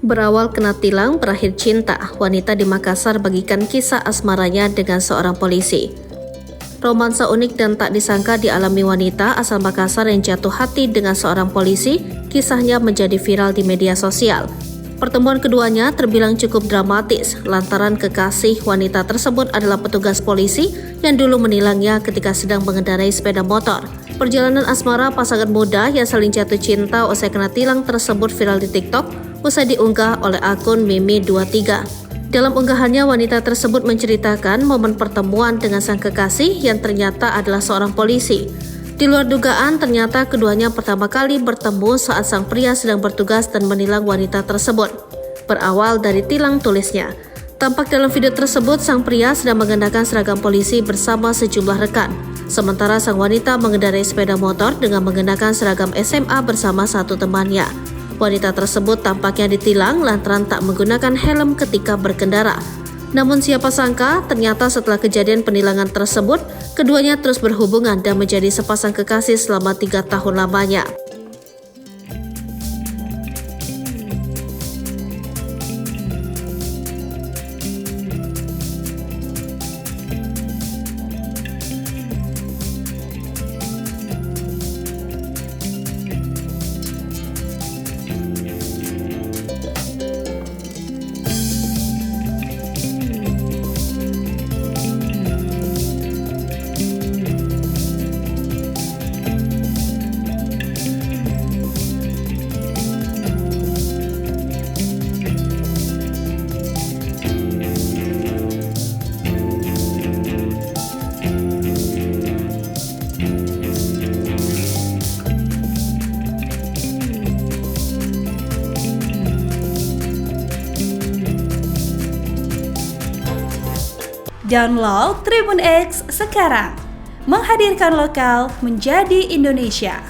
Berawal kena tilang, berakhir cinta. Wanita di Makassar bagikan kisah asmaranya dengan seorang polisi. Romansa unik dan tak disangka dialami wanita asal Makassar yang jatuh hati dengan seorang polisi. Kisahnya menjadi viral di media sosial. Pertemuan keduanya terbilang cukup dramatis lantaran kekasih wanita tersebut adalah petugas polisi yang dulu menilangnya ketika sedang mengendarai sepeda motor. Perjalanan asmara pasangan muda yang saling jatuh cinta usai kena tilang tersebut viral di TikTok usai diunggah oleh akun Mimi23. Dalam unggahannya, wanita tersebut menceritakan momen pertemuan dengan sang kekasih yang ternyata adalah seorang polisi. Di luar dugaan, ternyata keduanya pertama kali bertemu saat sang pria sedang bertugas dan menilang wanita tersebut. Berawal dari tilang, tulisnya. Tampak dalam video tersebut, sang pria sedang mengenakan seragam polisi bersama sejumlah rekan. Sementara sang wanita mengendarai sepeda motor dengan mengenakan seragam SMA bersama satu temannya. Wanita tersebut tampaknya ditilang lantaran tak menggunakan helm ketika berkendara. Namun siapa sangka, ternyata setelah kejadian penilangan tersebut, keduanya terus berhubungan dan menjadi sepasang kekasih selama 3 tahun lamanya. Download Tribun X sekarang, menghadirkan lokal menjadi Indonesia.